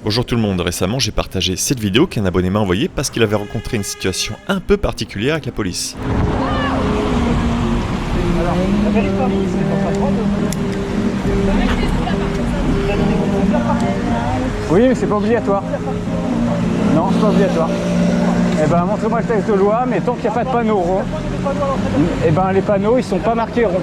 Bonjour tout le monde, récemment j'ai partagé cette vidéo qu'un abonné m'a envoyée parce qu'il avait rencontré une situation un peu particulière avec la police. Oui, mais c'est pas obligatoire. Non, c'est pas obligatoire. Eh ben, montrez-moi le texte de loi, mais tant qu'il n'y a pas de panneau rond, eh ben, les panneaux, ils sont pas marqués ronds,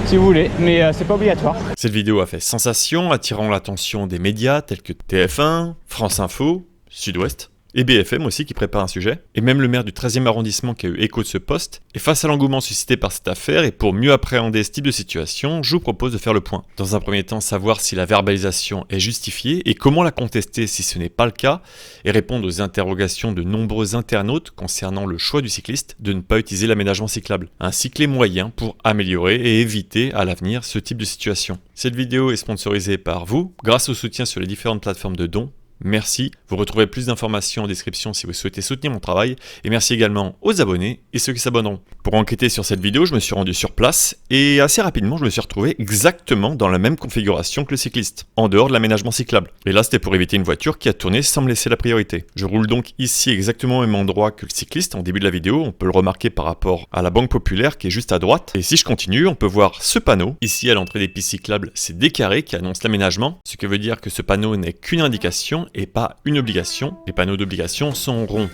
si vous voulez, mais c'est pas obligatoire. Cette vidéo a fait sensation, attirant l'attention des médias tels que TF1, France Info, Sud-Ouest, et BFM aussi qui prépare un sujet, et même le maire du 13e arrondissement qui a eu écho de ce poste. Et face à l'engouement suscité par cette affaire, et pour mieux appréhender ce type de situation, je vous propose de faire le point. Dans un premier temps, savoir si la verbalisation est justifiée, et comment la contester si ce n'est pas le cas, et répondre aux interrogations de nombreux internautes concernant le choix du cycliste de ne pas utiliser l'aménagement cyclable, ainsi que les moyens pour améliorer et éviter à l'avenir ce type de situation. Cette vidéo est sponsorisée par vous, grâce au soutien sur les différentes plateformes de dons. Merci, vous retrouverez plus d'informations en description si vous souhaitez soutenir mon travail, et merci également aux abonnés et ceux qui s'abonneront. Pour enquêter sur cette vidéo, je me suis rendu sur place, et assez rapidement je me suis retrouvé exactement dans la même configuration que le cycliste, en dehors de l'aménagement cyclable. Et là c'était pour éviter une voiture qui a tourné sans me laisser la priorité. Je roule donc ici exactement au même endroit que le cycliste en début de la vidéo, on peut le remarquer par rapport à la banque populaire qui est juste à droite, et si je continue, on peut voir ce panneau. Ici à l'entrée des pistes cyclables, c'est des carrés qui annoncent l'aménagement, ce qui veut dire que ce panneau n'est qu'une indication et pas une obligation. Les panneaux d'obligation sont ronds.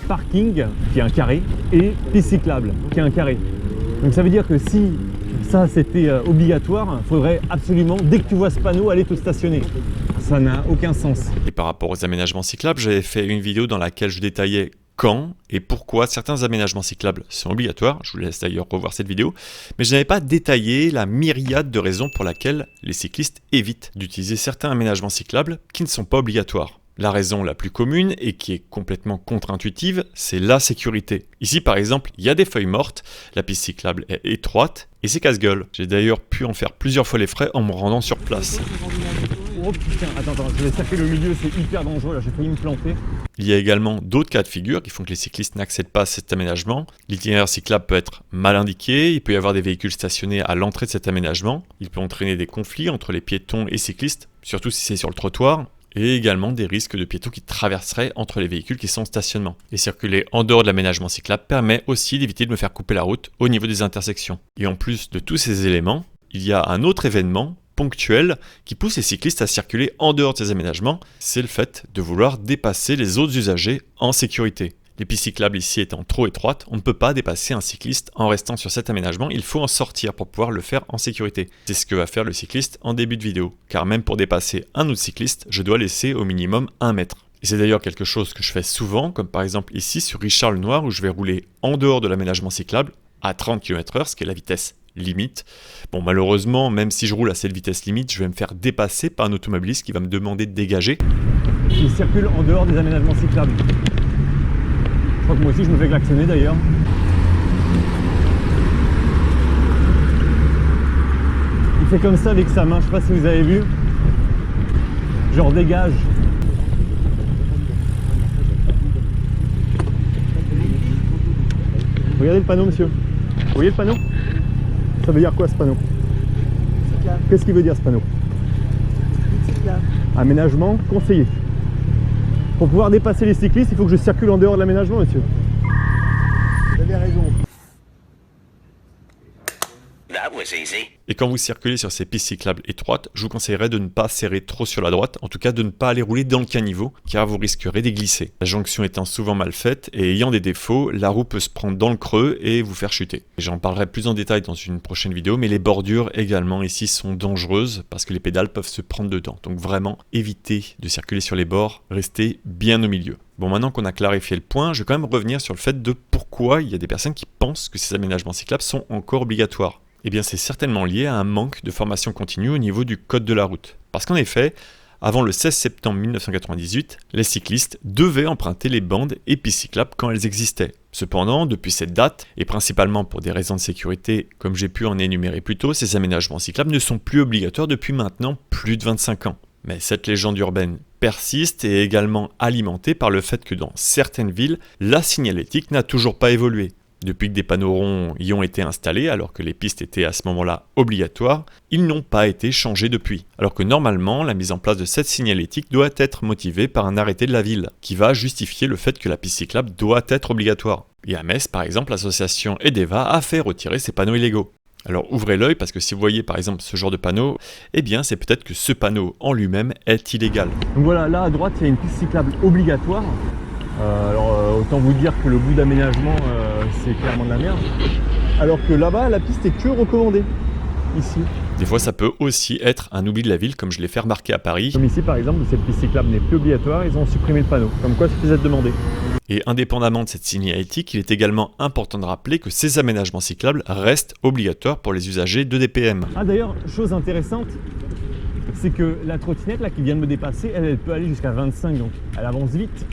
Parking, qui est un carré, et piste cyclable, qui est un carré. Donc ça veut dire que si ça c'était obligatoire, il faudrait absolument, dès que tu vois ce panneau, aller te stationner. Ça n'a aucun sens. Et par rapport aux aménagements cyclables, j'avais fait une vidéo dans laquelle je détaillais quand et pourquoi certains aménagements cyclables sont obligatoires. Je vous laisse d'ailleurs revoir cette vidéo. Mais je n'avais pas détaillé la myriade de raisons pour lesquelles les cyclistes évitent d'utiliser certains aménagements cyclables qui ne sont pas obligatoires. La raison la plus commune et qui est complètement contre-intuitive, c'est la sécurité. Ici par exemple, il y a des feuilles mortes, la piste cyclable est étroite et c'est casse-gueule. J'ai d'ailleurs pu en faire plusieurs fois les frais en me rendant sur place. Oh putain, attends, je vais circuler au milieu, c'est hyper dangereux là, j'ai failli me planter. Il y a également d'autres cas de figure qui font que les cyclistes n'accèdent pas à cet aménagement. L'itinéraire cyclable peut être mal indiqué, il peut y avoir des véhicules stationnés à l'entrée de cet aménagement, il peut entraîner des conflits entre les piétons et cyclistes, surtout si c'est sur le trottoir, et également des risques de piétons qui traverseraient entre les véhicules qui sont en stationnement. Et circuler en dehors de l'aménagement cyclable permet aussi d'éviter de me faire couper la route au niveau des intersections. Et en plus de tous ces éléments, il y a un autre événement ponctuel qui pousse les cyclistes à circuler en dehors de ces aménagements, c'est le fait de vouloir dépasser les autres usagers en sécurité. Les pistes cyclables ici étant trop étroites, on ne peut pas dépasser un cycliste en restant sur cet aménagement, il faut en sortir pour pouvoir le faire en sécurité. C'est ce que va faire le cycliste en début de vidéo, car même pour dépasser un autre cycliste, je dois laisser au minimum 1 mètre. Et c'est d'ailleurs quelque chose que je fais souvent, comme par exemple ici sur Richard le Noir où je vais rouler en dehors de l'aménagement cyclable à 30 km/h, ce qui est la vitesse limite. Bon, malheureusement, même si je roule à cette vitesse limite, je vais me faire dépasser par un automobiliste qui va me demander de dégager. Il circule en dehors des aménagements cyclables. Je crois que moi aussi je me fais klaxonner d'ailleurs. Il fait comme ça avec sa main, je sais pas si vous avez vu. Genre dégage. Regardez le panneau, monsieur. Vous voyez le panneau? Ça veut dire quoi ce panneau? Qu'est-ce qu'il veut dire ce panneau? Aménagement conseillé. Pour pouvoir dépasser les cyclistes, il faut que je circule en dehors de l'aménagement, monsieur. Vous avez raison. Et quand vous circulez sur ces pistes cyclables étroites, je vous conseillerais de ne pas serrer trop sur la droite, en tout cas de ne pas aller rouler dans le caniveau, car vous risquerez de glisser. La jonction étant souvent mal faite et ayant des défauts, la roue peut se prendre dans le creux et vous faire chuter. J'en parlerai plus en détail dans une prochaine vidéo, mais les bordures également ici sont dangereuses parce que les pédales peuvent se prendre dedans. Donc vraiment, évitez de circuler sur les bords, restez bien au milieu. Bon, maintenant qu'on a clarifié le point, je vais quand même revenir sur le fait de pourquoi il y a des personnes qui pensent que ces aménagements cyclables sont encore obligatoires. Eh bien, c'est certainement lié à un manque de formation continue au niveau du code de la route. Parce qu'en effet, avant le 16 septembre 1998, les cyclistes devaient emprunter les bandes et pistes cyclables quand elles existaient. Cependant, depuis cette date, et principalement pour des raisons de sécurité, comme j'ai pu en énumérer plus tôt, ces aménagements cyclables ne sont plus obligatoires depuis maintenant plus de 25 ans. Mais cette légende urbaine persiste et est également alimentée par le fait que dans certaines villes, la signalétique n'a toujours pas évolué. Depuis que des panneaux ronds y ont été installés, alors que les pistes étaient à ce moment-là obligatoires, ils n'ont pas été changés depuis. Alors que normalement, la mise en place de cette signalétique doit être motivée par un arrêté de la ville, qui va justifier le fait que la piste cyclable doit être obligatoire. Et à Metz, par exemple, l'association Edeva a fait retirer ces panneaux illégaux. Alors ouvrez l'œil parce que si vous voyez par exemple ce genre de panneau, eh bien c'est peut-être que ce panneau en lui-même est illégal. Donc voilà, là à droite il y a une piste cyclable obligatoire. Autant vous dire que le bout d'aménagement c'est clairement de la merde. Alors que là-bas la piste est que recommandée. Ici. Des fois ça peut aussi être un oubli de la ville comme je l'ai fait remarquer à Paris. Comme ici par exemple, cette piste cyclable n'est plus obligatoire, ils ont supprimé le panneau. Comme quoi ça peut être demandé. Et indépendamment de cette signalétique, il est également important de rappeler que ces aménagements cyclables restent obligatoires pour les usagers de DPM. Ah d'ailleurs, chose intéressante, c'est que la trottinette là qui vient de me dépasser, elle peut aller jusqu'à 25, donc elle avance vite.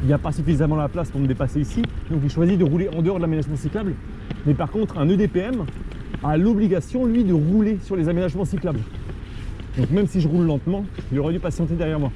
Il n'y a pas suffisamment la place pour me dépasser ici, donc il choisit de rouler en dehors de l'aménagement cyclable. Mais par contre, un EDPM a l'obligation, lui, de rouler sur les aménagements cyclables. Donc même si je roule lentement, il aurait dû patienter derrière moi.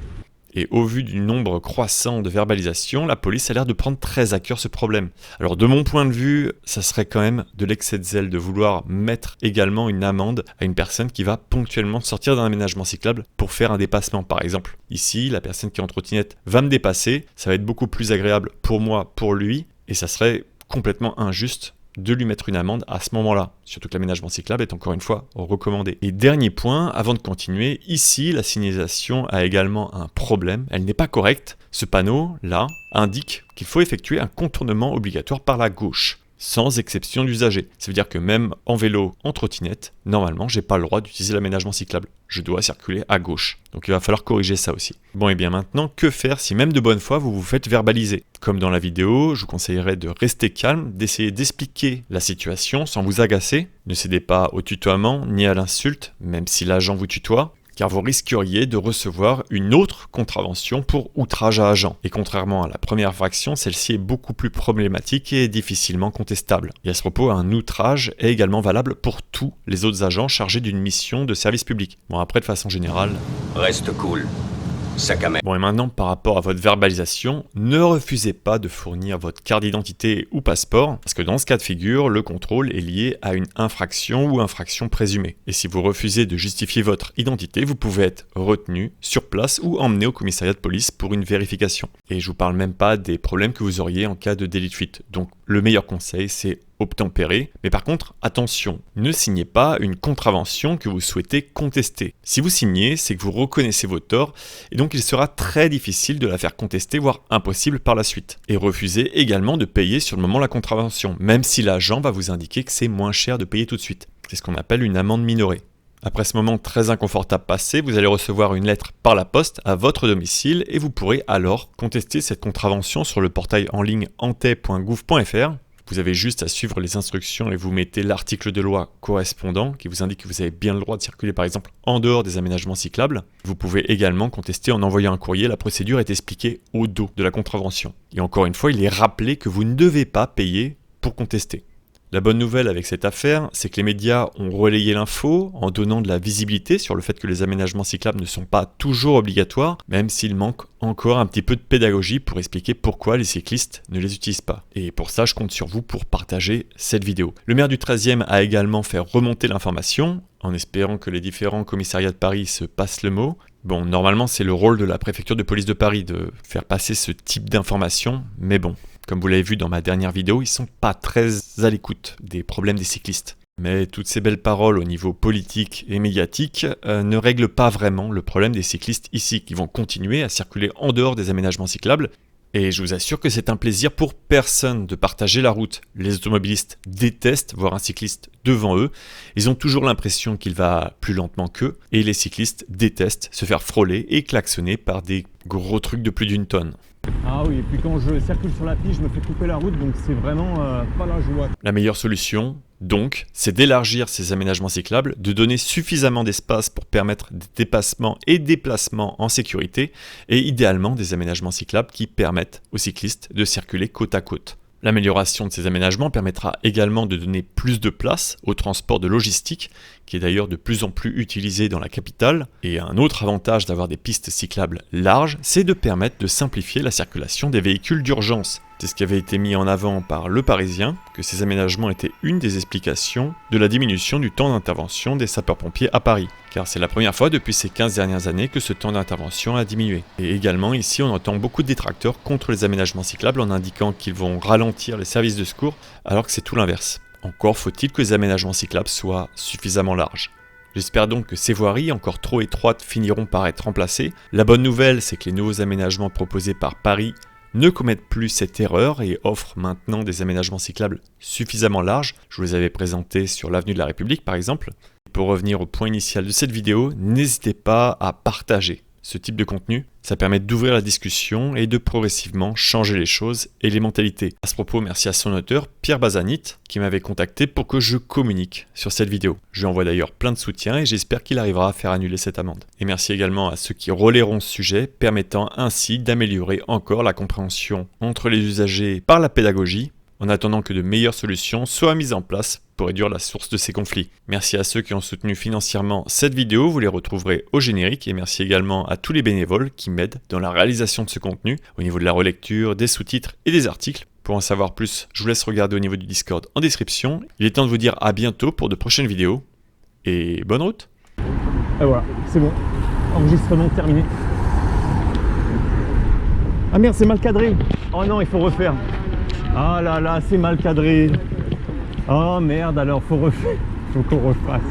Et au vu du nombre croissant de verbalisations, la police a l'air de prendre très à cœur ce problème. Alors de mon point de vue, ça serait quand même de l'excès de zèle de vouloir mettre également une amende à une personne qui va ponctuellement sortir d'un aménagement cyclable pour faire un dépassement par exemple. Ici, la personne qui est en trottinette va me dépasser, ça va être beaucoup plus agréable pour moi, pour lui, et ça serait complètement injuste de lui mettre une amende à ce moment-là. Surtout que l'aménagement cyclable est encore une fois recommandé. Et dernier point, avant de continuer, ici la signalisation a également un problème, elle n'est pas correcte. Ce panneau, là, indique qu'il faut effectuer un contournement obligatoire par la gauche, sans exception d'usager. Ça veut dire que même en vélo, en trottinette, normalement, j'ai pas le droit d'utiliser l'aménagement cyclable. Je dois circuler à gauche. Donc il va falloir corriger ça aussi. Bon et bien maintenant, que faire si même de bonne foi vous vous faites verbaliser? Comme dans la vidéo, je vous conseillerais de rester calme, d'essayer d'expliquer la situation sans vous agacer. Ne cédez pas au tutoiement ni à l'insulte, même si l'agent vous tutoie, car vous risqueriez de recevoir une autre contravention pour outrage à agent. Et contrairement à la première infraction, celle-ci est beaucoup plus problématique et difficilement contestable. Et à ce propos, un outrage est également valable pour tous les autres agents chargés d'une mission de service public. Bon, après, de façon générale... Reste cool. Sac à main. Bon, et maintenant, par rapport à votre verbalisation, ne refusez pas de fournir votre carte d'identité ou passeport, parce que dans ce cas de figure, le contrôle est lié à une infraction ou infraction présumée. Et si vous refusez de justifier votre identité, vous pouvez être retenu sur place ou emmené au commissariat de police pour une vérification. Et je vous parle même pas des problèmes que vous auriez en cas de délit de fuite. Donc, le meilleur conseil, c'est obtempérer. Mais par contre, attention, ne signez pas une contravention que vous souhaitez contester. Si vous signez, c'est que vous reconnaissez vos torts et donc il sera très difficile de la faire contester, voire impossible par la suite. Et refusez également de payer sur le moment la contravention, même si l'agent va vous indiquer que c'est moins cher de payer tout de suite. C'est ce qu'on appelle une amende minorée. Après ce moment très inconfortable passé, vous allez recevoir une lettre par la poste à votre domicile et vous pourrez alors contester cette contravention sur le portail en ligne antey.gouv.fr. Vous avez juste à suivre les instructions et vous mettez l'article de loi correspondant qui vous indique que vous avez bien le droit de circuler par exemple en dehors des aménagements cyclables. Vous pouvez également contester en envoyant un courrier, la procédure est expliquée au dos de la contravention. Et encore une fois, il est rappelé que vous ne devez pas payer pour contester. La bonne nouvelle avec cette affaire, c'est que les médias ont relayé l'info en donnant de la visibilité sur le fait que les aménagements cyclables ne sont pas toujours obligatoires, même s'il manque encore un petit peu de pédagogie pour expliquer pourquoi les cyclistes ne les utilisent pas. Et pour ça, je compte sur vous pour partager cette vidéo. Le maire du 13e a également fait remonter l'information, en espérant que les différents commissariats de Paris se passent le mot. Bon, normalement, c'est le rôle de la préfecture de police de Paris de faire passer ce type d'informations, mais bon, comme vous l'avez vu dans ma dernière vidéo, ils sont pas très à l'écoute des problèmes des cyclistes. Mais toutes ces belles paroles au niveau politique et médiatique ne règlent pas vraiment le problème des cyclistes ici, qui vont continuer à circuler en dehors des aménagements cyclables. Et je vous assure que c'est un plaisir pour personne de partager la route. Les automobilistes détestent voir un cycliste devant eux. Ils ont toujours l'impression qu'il va plus lentement qu'eux. Et les cyclistes détestent se faire frôler et klaxonner par des gros trucs de plus d'1 tonne. Ah oui, et puis quand je circule sur la piste, je me fais couper la route, donc c'est vraiment pas la joie. La meilleure solution, donc, c'est d'élargir ces aménagements cyclables, de donner suffisamment d'espace pour permettre des dépassements et déplacements en sécurité, et idéalement des aménagements cyclables qui permettent aux cyclistes de circuler côte à côte. L'amélioration de ces aménagements permettra également de donner plus de place au transport de logistique, qui est d'ailleurs de plus en plus utilisé dans la capitale. Et un autre avantage d'avoir des pistes cyclables larges, c'est de permettre de simplifier la circulation des véhicules d'urgence. C'est ce qui avait été mis en avant par Le Parisien, que ces aménagements étaient une des explications de la diminution du temps d'intervention des sapeurs-pompiers à Paris. Car c'est la première fois depuis ces 15 dernières années que ce temps d'intervention a diminué. Et également ici on entend beaucoup de détracteurs contre les aménagements cyclables en indiquant qu'ils vont ralentir les services de secours, alors que c'est tout l'inverse. Encore faut-il que les aménagements cyclables soient suffisamment larges. J'espère donc que ces voiries, encore trop étroites, finiront par être remplacées. La bonne nouvelle, c'est que les nouveaux aménagements proposés par Paris ne commettent plus cette erreur et offrent maintenant des aménagements cyclables suffisamment larges. Je vous les avais présentés sur l'avenue de la République par exemple. Pour revenir au point initial de cette vidéo, n'hésitez pas à partager ce type de contenu. Ça permet d'ouvrir la discussion et de progressivement changer les choses et les mentalités. À ce propos, merci à son auteur, Pierre Bazanit, qui m'avait contacté pour que je communique sur cette vidéo. Je lui envoie d'ailleurs plein de soutien et j'espère qu'il arrivera à faire annuler cette amende. Et merci également à ceux qui relayeront ce sujet, permettant ainsi d'améliorer encore la compréhension entre les usagers par la pédagogie, en attendant que de meilleures solutions soient mises en place pour réduire la source de ces conflits. Merci à ceux qui ont soutenu financièrement cette vidéo, vous les retrouverez au générique, et merci également à tous les bénévoles qui m'aident dans la réalisation de ce contenu, au niveau de la relecture, des sous-titres et des articles. Pour en savoir plus, je vous laisse regarder au niveau du Discord en description. Il est temps de vous dire à bientôt pour de prochaines vidéos, et bonne route! Et voilà, c'est bon. Enregistrement terminé. Ah merde, c'est mal cadré. Oh non, il faut refaire. Ah là là, c'est mal cadré. Oh merde, alors faut refaire. Faut qu'on refasse.